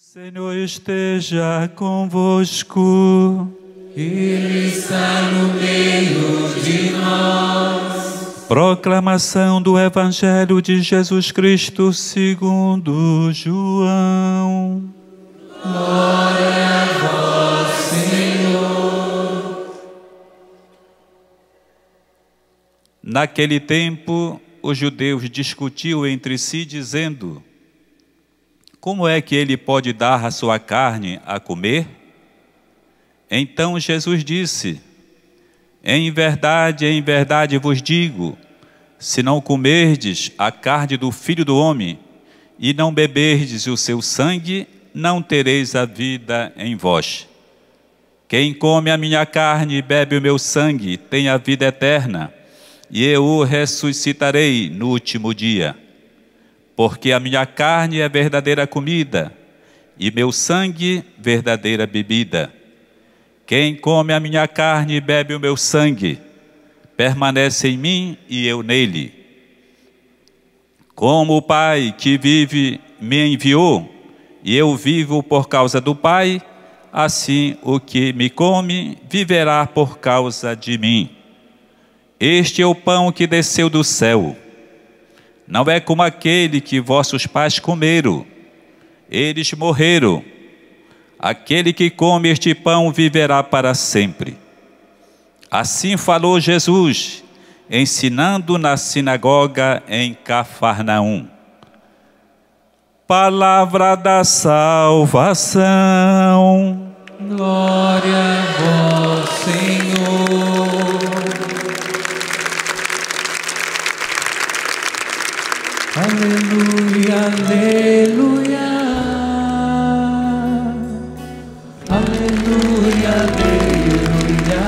Senhor esteja convosco. Ele está no meio de nós. Proclamação do Evangelho de Jesus Cristo segundo João. Glória a vós, Senhor. Naquele tempo, os judeus discutiam entre si, dizendo: como é que ele pode dar a sua carne a comer? Então Jesus disse: em verdade vos digo, se não comerdes a carne do Filho do Homem e não beberdes o seu sangue, não tereis a vida em vós. Quem come a minha carne e bebe o meu sangue tem a vida eterna, e eu o ressuscitarei no último dia. Porque a minha carne é verdadeira comida, e meu sangue verdadeira bebida. Quem come a minha carne e bebe o meu sangue, permanece em mim e eu nele. Como o Pai que vive me enviou, e eu vivo por causa do Pai, assim o que me come viverá por causa de mim. Este é o pão que desceu do céu. Não é como aquele que vossos pais comeram. Eles morreram. Aquele que come este pão viverá para sempre. Assim falou Jesus, ensinando na sinagoga em Cafarnaum. Palavra da salvação. Glória a vós, Senhor. Aleluia, aleluia. Aleluia, aleluia.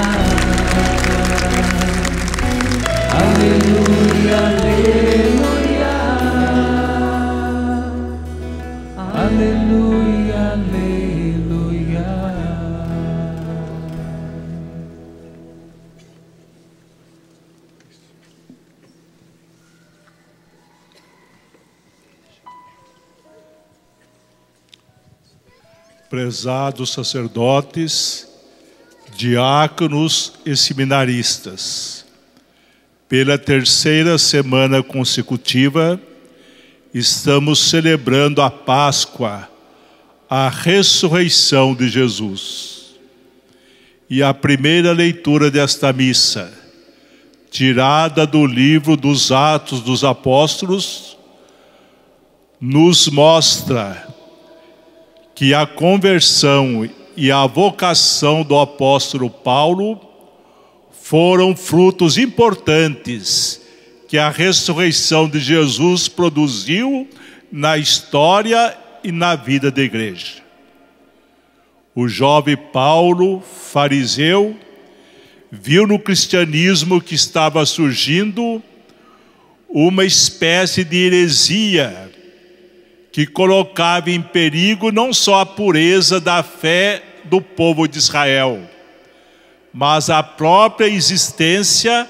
Aleluia, aleluia. Aleluia, aleluia. Prezados sacerdotes, diáconos e seminaristas, pela terceira semana consecutiva, estamos celebrando a Páscoa, a ressurreição de Jesus. E a primeira leitura desta missa, tirada do livro dos Atos dos Apóstolos, nos mostra que a conversão e a vocação do apóstolo Paulo foram frutos importantes que a ressurreição de Jesus produziu na história e na vida da igreja. O jovem Paulo, fariseu, viu no cristianismo que estava surgindo uma espécie de heresia que colocava em perigo não só a pureza da fé do povo de Israel, mas a própria existência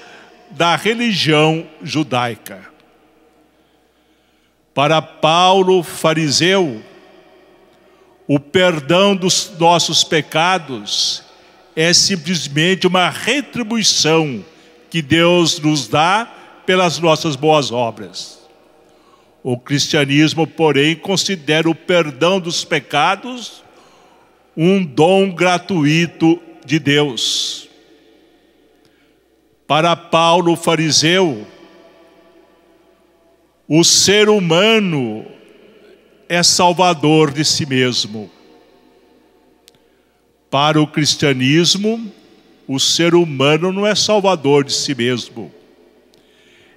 da religião judaica. Para Paulo, fariseu, o perdão dos nossos pecados é simplesmente uma retribuição que Deus nos dá pelas nossas boas obras. O cristianismo, porém, considera o perdão dos pecados um dom gratuito de Deus. Para Paulo, fariseu, o ser humano é salvador de si mesmo. Para o cristianismo, o ser humano não é salvador de si mesmo.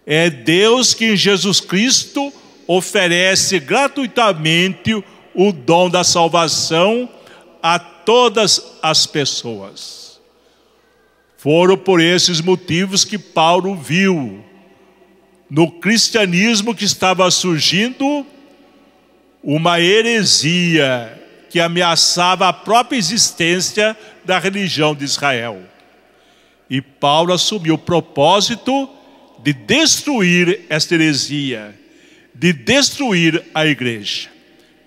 É Deus que em Jesus Cristo oferece gratuitamente o dom da salvação a todas as pessoas. Foram por esses motivos que Paulo viu no cristianismo que estava surgindo uma heresia que ameaçava a própria existência da religião de Israel. E Paulo assumiu o propósito de destruir esta heresia, de destruir a igreja.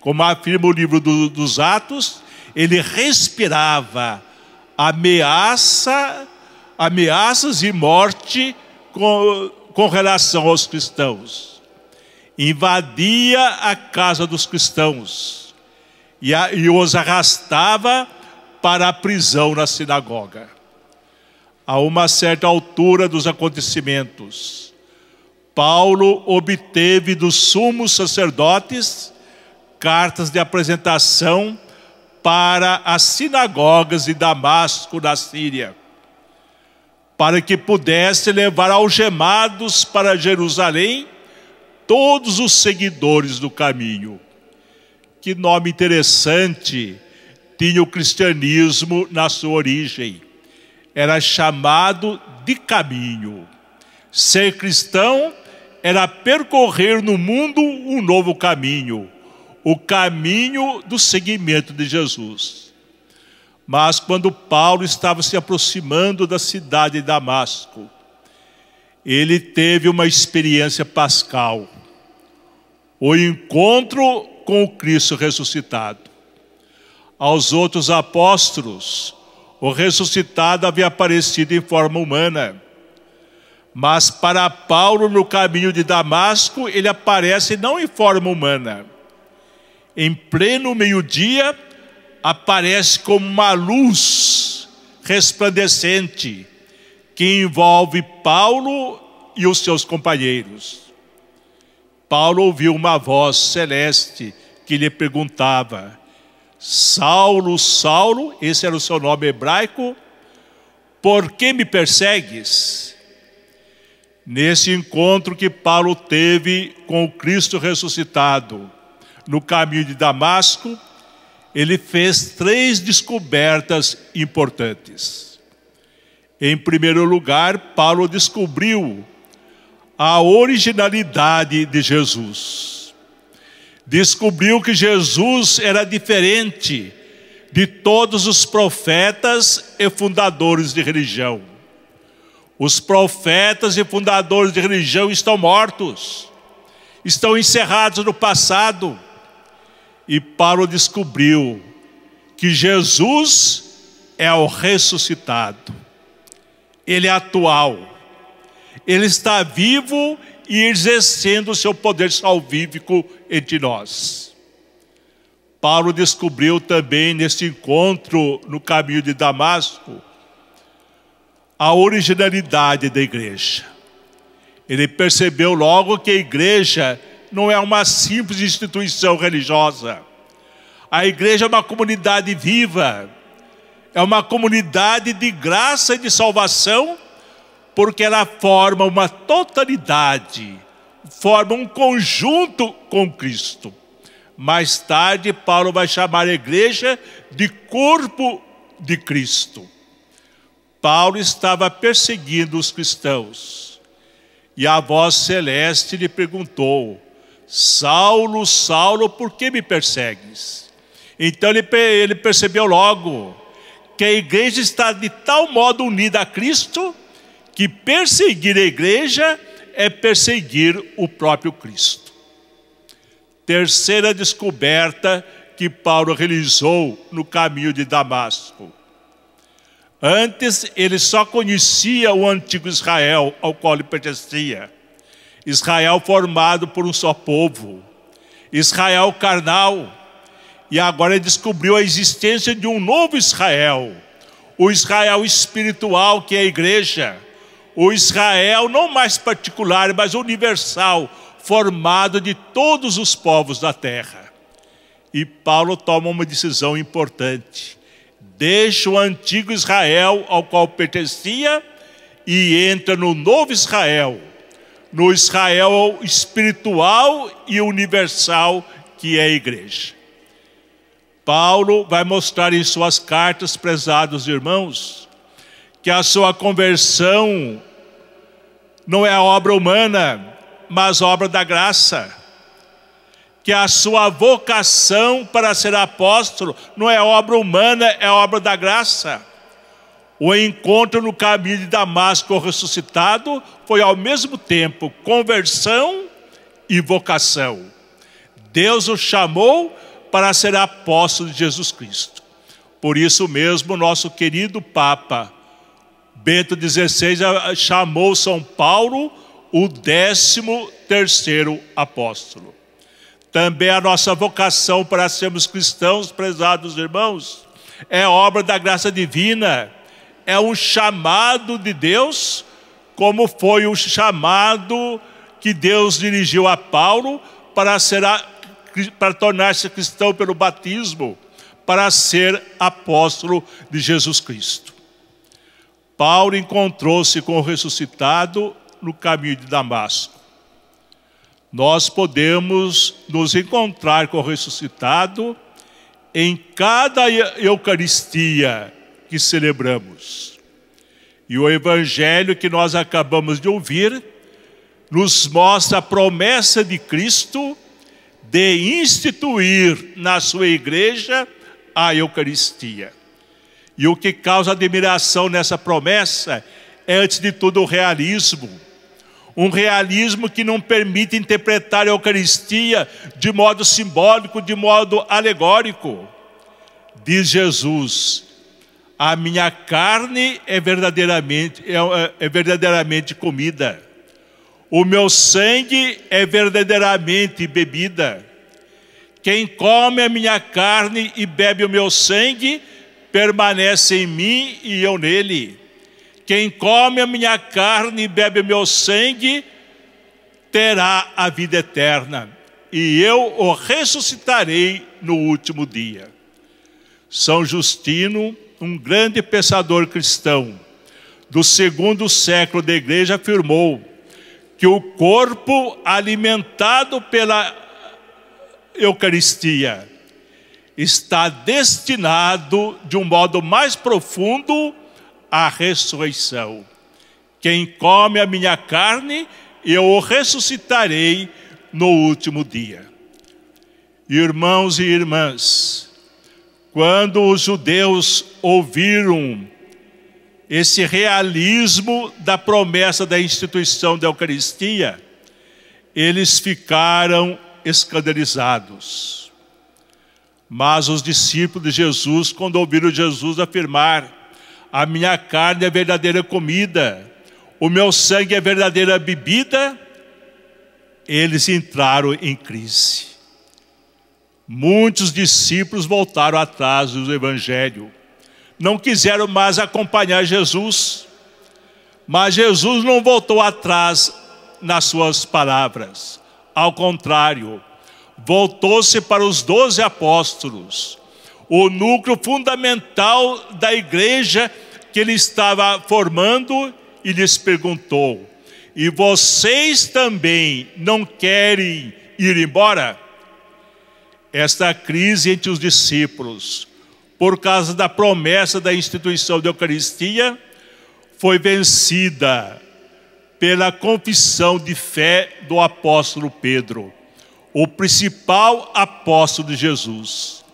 Como afirma o livro dos Atos, ele respirava ameaças e morte com relação aos cristãos. Invadia a casa dos cristãos e os arrastava para a prisão na sinagoga. A uma certa altura dos acontecimentos, Paulo obteve dos sumos sacerdotes cartas de apresentação para as sinagogas de Damasco, na Síria, para que pudesse levar algemados para Jerusalém todos os seguidores do caminho. Que nome interessante tinha o cristianismo na sua origem. Era chamado de caminho. Ser cristão era percorrer no mundo um novo caminho, o caminho do seguimento de Jesus. Mas quando Paulo estava se aproximando da cidade de Damasco, ele teve uma experiência pascal, o encontro com o Cristo ressuscitado. Aos outros apóstolos, o ressuscitado havia aparecido em forma humana. Mas para Paulo, no caminho de Damasco, ele aparece não em forma humana. Em pleno meio-dia, aparece como uma luz resplandecente que envolve Paulo e os seus companheiros. Paulo ouviu uma voz celeste que lhe perguntava: Saulo, Saulo, esse era o seu nome hebraico, por que me persegues? Nesse encontro que Paulo teve com o Cristo ressuscitado no caminho de Damasco, ele fez 3 descobertas importantes. Em primeiro lugar, Paulo descobriu a originalidade de Jesus. Descobriu que Jesus era diferente de todos os profetas e fundadores de religião. Os profetas e fundadores de religião estão mortos, estão encerrados no passado. E Paulo descobriu que Jesus é o ressuscitado. Ele é atual. Ele está vivo e exercendo o seu poder salvífico entre nós. Paulo descobriu também nesse encontro no caminho de Damasco a originalidade da igreja. Ele percebeu logo que a igreja não é uma simples instituição religiosa. A igreja é uma comunidade viva, é uma comunidade de graça e de salvação, porque ela forma uma totalidade, forma um conjunto com Cristo. Mais tarde, Paulo vai chamar a igreja de corpo de Cristo. Paulo estava perseguindo os cristãos, e a voz celeste lhe perguntou: Saulo, Saulo, por que me persegues? Então ele percebeu logo que a igreja está de tal modo unida a Cristo, que perseguir a igreja é perseguir o próprio Cristo. Terceira descoberta que Paulo realizou no caminho de Damasco. Antes ele só conhecia o antigo Israel ao qual ele pertencia. Israel formado por um só povo, Israel carnal. E agora ele descobriu a existência de um novo Israel, o Israel espiritual, que é a igreja, o Israel não mais particular, mas universal, formado de todos os povos da terra. E Paulo toma uma decisão importante: deixa o antigo Israel ao qual pertencia e entra no novo Israel, no Israel espiritual e universal, que é a igreja. Paulo vai mostrar em suas cartas, prezados irmãos, que a sua conversão não é obra humana, mas obra da graça. Que a sua vocação para ser apóstolo não é obra humana, é obra da graça. O encontro no caminho de Damasco ressuscitado foi ao mesmo tempo conversão e vocação. Deus o chamou para ser apóstolo de Jesus Cristo. Por isso mesmo, nosso querido Papa Bento XVI chamou São Paulo o 13º apóstolo. Também a nossa vocação para sermos cristãos, prezados irmãos, é obra da graça divina, é um chamado de Deus, como foi o chamado que Deus dirigiu a Paulo para tornar-se cristão pelo batismo, para ser apóstolo de Jesus Cristo. Paulo encontrou-se com o ressuscitado no caminho de Damasco. Nós podemos nos encontrar com o ressuscitado em cada Eucaristia que celebramos. E o Evangelho que nós acabamos de ouvir nos mostra a promessa de Cristo de instituir na sua igreja a Eucaristia. E o que causa admiração nessa promessa é, antes de tudo, o realismo. Um realismo que não permite interpretar a Eucaristia de modo simbólico, de modo alegórico. Diz Jesus: a minha carne é verdadeiramente comida. O meu sangue é verdadeiramente bebida. Quem come a minha carne e bebe o meu sangue, permanece em mim e eu nele. Quem come a minha carne e bebe o meu sangue, terá a vida eterna, e eu o ressuscitarei no último dia. São Justino, um grande pensador cristão do 2º século da igreja, afirmou que o corpo alimentado pela Eucaristia está destinado de um modo mais profundo à ressurreição. Quem come a minha carne, eu o ressuscitarei no último dia. Irmãos e irmãs, quando os judeus ouviram esse realismo da promessa da instituição da Eucaristia, eles ficaram escandalizados. Mas os discípulos de Jesus, quando ouviram Jesus afirmar: a minha carne é verdadeira comida, o meu sangue é verdadeira bebida, eles entraram em crise. Muitos discípulos voltaram atrás do Evangelho, não quiseram mais acompanhar Jesus, mas Jesus não voltou atrás nas suas palavras. Ao contrário, voltou-se para os 12 apóstolos, o núcleo fundamental da igreja que ele estava formando, e lhes perguntou: e vocês também não querem ir embora? Esta crise entre os discípulos, por causa da promessa da instituição da Eucaristia, foi vencida pela confissão de fé do apóstolo Pedro, o principal apóstolo de Jesus.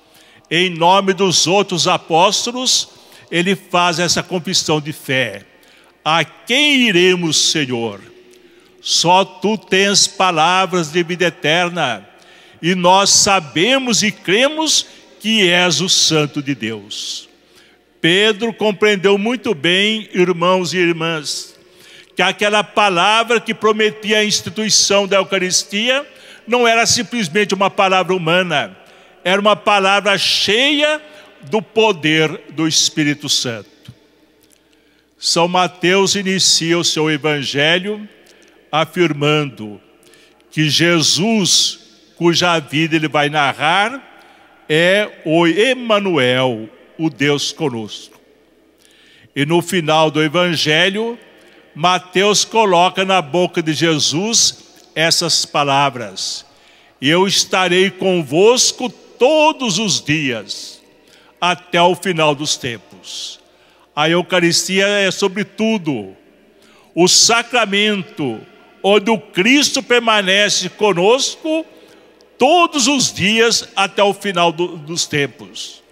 Em nome dos outros apóstolos, ele faz essa confissão de fé: a quem iremos, Senhor? Só tu tens palavras de vida eterna, e nós sabemos e cremos que és o Santo de Deus. Pedro compreendeu muito bem, irmãos e irmãs, que aquela palavra que prometia a instituição da Eucaristia não era simplesmente uma palavra humana, era uma palavra cheia do poder do Espírito Santo. São Mateus inicia o seu evangelho afirmando que Jesus, cuja vida ele vai narrar, é o Emanuel, o Deus conosco. E no final do evangelho, Mateus coloca na boca de Jesus essas palavras: eu estarei convosco todos os dias, até o final dos tempos. A Eucaristia é, sobretudo, o sacramento onde o Cristo permanece conosco todos os dias até o final dos tempos.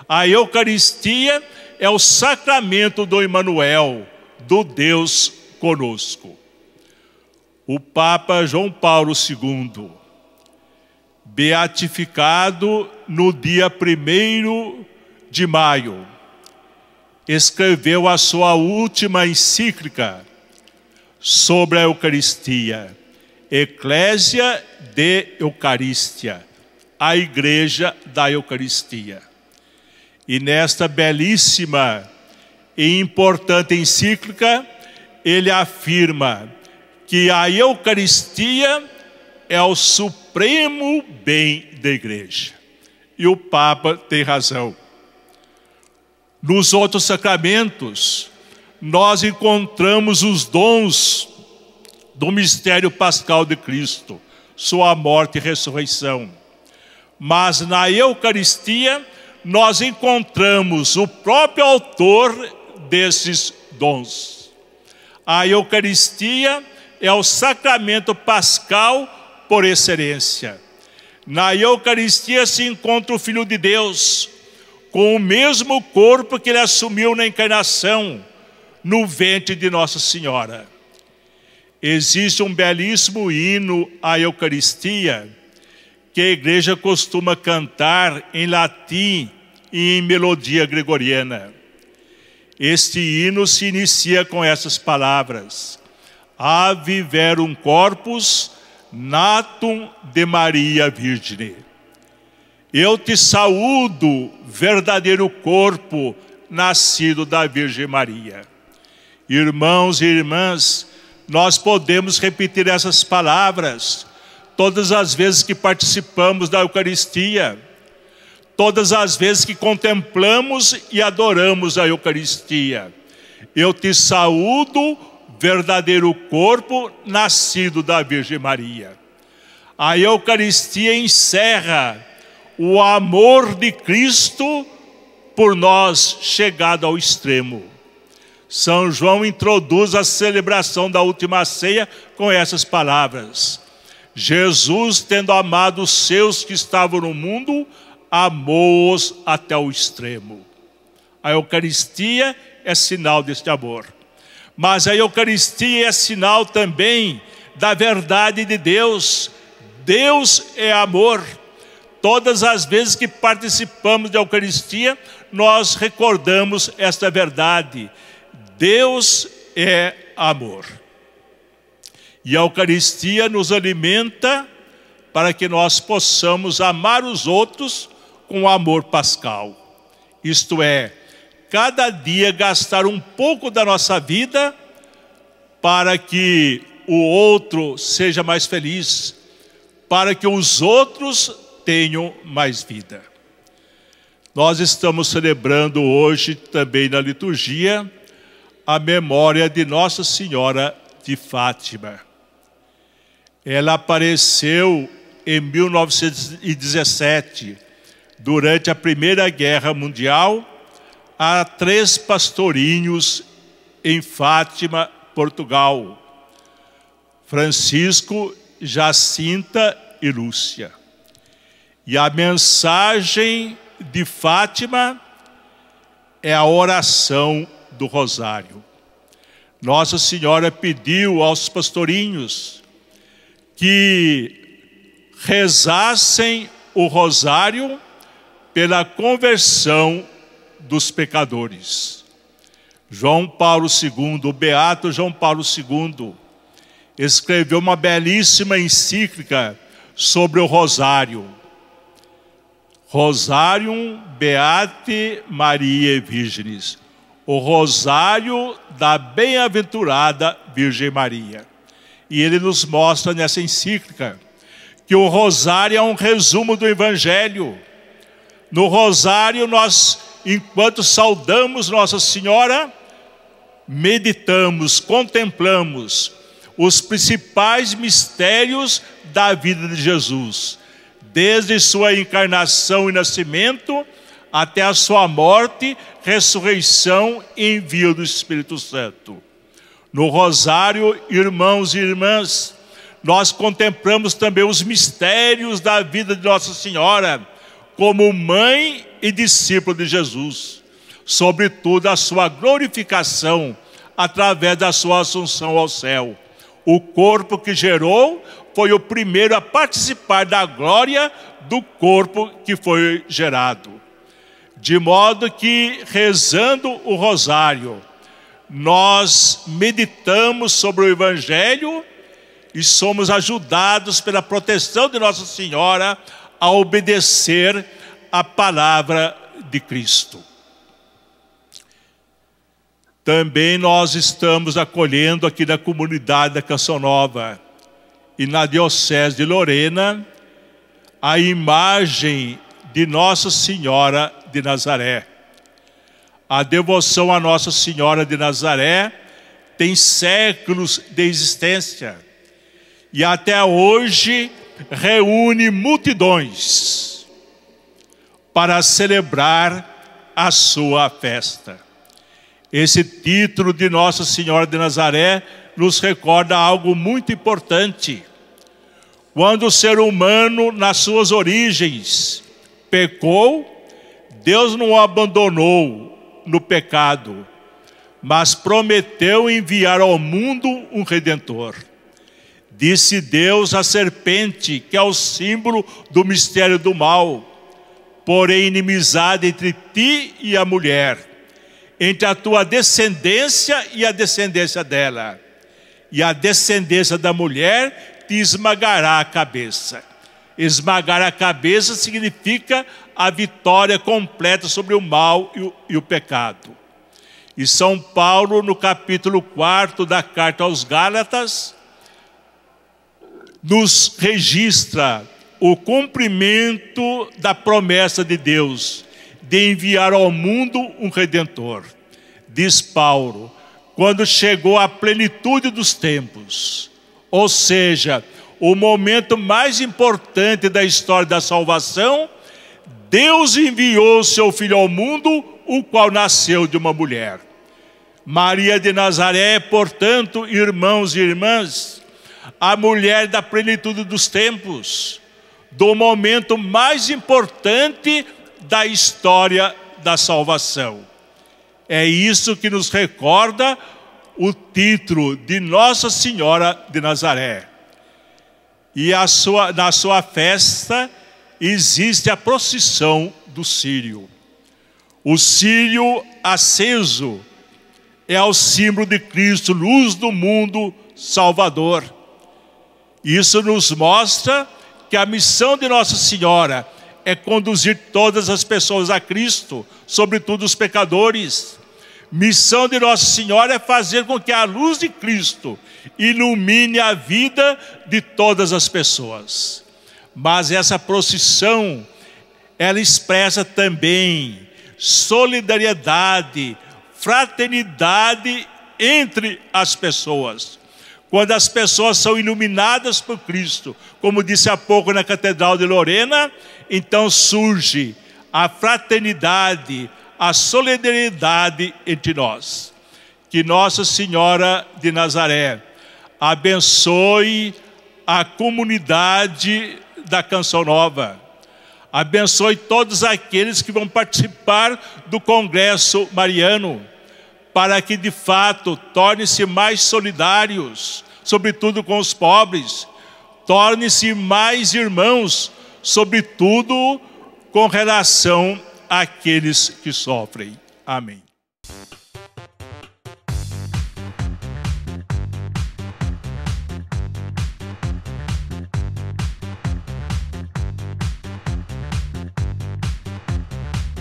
A Eucaristia é o sacramento do Emanuel, do Deus conosco. O Papa João Paulo II, beatificado no dia 1º de maio, escreveu a sua última encíclica sobre a Eucaristia, Ecclesia de Eucaristia, a Igreja da Eucaristia. E nesta belíssima e importante encíclica, ele afirma que a Eucaristia é o supremo bem da Igreja. E o Papa tem razão. Nos outros sacramentos, nós encontramos os dons do mistério pascal de Cristo, sua morte e ressurreição. Mas na Eucaristia, nós encontramos o próprio autor desses dons. A Eucaristia é o sacramento pascal por excelência. Na Eucaristia se encontra o Filho de Deus, com o mesmo corpo que ele assumiu na encarnação, no ventre de Nossa Senhora. Existe um belíssimo hino à Eucaristia, que a Igreja costuma cantar em latim e em melodia gregoriana. Este hino se inicia com essas palavras: Ave verum corpus natum de Maria Virgine. Eu te saúdo, verdadeiro corpo nascido da Virgem Maria. Irmãos e irmãs, nós podemos repetir essas palavras todas as vezes que participamos da Eucaristia, todas as vezes que contemplamos e adoramos a Eucaristia. Eu te saúdo, verdadeiro corpo nascido da Virgem Maria. A Eucaristia encerra o amor de Cristo por nós chegado ao extremo. São João introduz a celebração da última ceia com essas palavras: Jesus, tendo amado os seus que estavam no mundo, amou-os até o extremo. A Eucaristia é sinal deste amor. Mas a Eucaristia é sinal também da verdade de Deus. Deus é amor. Todas as vezes que participamos da Eucaristia, nós recordamos esta verdade. Deus é amor. E a Eucaristia nos alimenta para que nós possamos amar os outros com amor pascal. Isto é, cada dia gastar um pouco da nossa vida para que o outro seja mais feliz, para que os outros tenham mais vida. Nós estamos celebrando hoje também na liturgia a memória de Nossa Senhora de Fátima. Ela apareceu em 1917, durante a Primeira Guerra Mundial, a 3 pastorinhos em Fátima, Portugal: Francisco, Jacinta e Lúcia. E a mensagem de Fátima é a oração do rosário. Nossa Senhora pediu aos pastorinhos que rezassem o rosário pela conversão dos pecadores. João Paulo II, o beato João Paulo II, escreveu uma belíssima encíclica sobre o rosário. Rosarium Beate Mariae Virginis, o rosário da bem-aventurada Virgem Maria. E ele nos mostra nessa encíclica que o rosário é um resumo do Evangelho. No rosário nós, enquanto saudamos Nossa Senhora, meditamos, contemplamos os principais mistérios da vida de Jesus, desde sua encarnação e nascimento até a sua morte, ressurreição e envio do Espírito Santo. No rosário, irmãos e irmãs, nós contemplamos também os mistérios da vida de Nossa Senhora, como mãe e discípula de Jesus, sobretudo a sua glorificação através da sua assunção ao céu, o corpo que gerou foi o primeiro a participar da glória do corpo que foi gerado. De modo que, rezando o rosário, nós meditamos sobre o Evangelho e somos ajudados pela proteção de Nossa Senhora a obedecer a palavra de Cristo. Também nós estamos acolhendo aqui na comunidade da Canção Nova e na Diocese de Lorena a imagem de Nossa Senhora de Nazaré. A devoção a Nossa Senhora de Nazaré tem séculos de existência e até hoje reúne multidões para celebrar a sua festa. Esse título de Nossa Senhora de Nazaré nos recorda algo muito importante. Quando o ser humano, nas suas origens, pecou, Deus não o abandonou no pecado, mas prometeu enviar ao mundo um Redentor. Disse Deus à serpente, que é o símbolo do mistério do mal: porém inimizade entre ti e a mulher, entre a tua descendência e a descendência dela, e a descendência da mulher te esmagará a cabeça. Esmagar a cabeça significa a vitória completa sobre o mal e o pecado. E São Paulo, no capítulo 4 da carta aos Gálatas, nos registra o cumprimento da promessa de Deus de enviar ao mundo um Redentor. Diz Paulo: quando chegou a plenitude dos tempos, ou seja, o momento mais importante da história da salvação, Deus enviou seu Filho ao mundo, o qual nasceu de uma mulher. Maria de Nazaré, portanto, irmãos e irmãs, a mulher da plenitude dos tempos, do momento mais importante da história da salvação. É isso que nos recorda o título de Nossa Senhora de Nazaré. E na sua festa existe a procissão do círio. O círio aceso é o símbolo de Cristo, luz do mundo, Salvador. Isso nos mostra que a missão de Nossa Senhora é conduzir todas as pessoas a Cristo, sobretudo os pecadores. Missão de Nossa Senhora é fazer com que a luz de Cristo ilumine a vida de todas as pessoas. Mas essa procissão, ela expressa também solidariedade, fraternidade entre as pessoas. Quando as pessoas são iluminadas por Cristo, como disse há pouco na Catedral de Lorena, então surge a fraternidade, a solidariedade entre nós. Que Nossa Senhora de Nazaré abençoe a comunidade da Canção Nova. Abençoe todos aqueles que vão participar do Congresso Mariano, para que de fato tornem-se mais solidários, sobretudo com os pobres, tornem-se mais irmãos, sobretudo com relação àqueles que sofrem. Amém.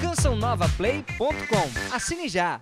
CançãoNovaPlay.com. Assine já!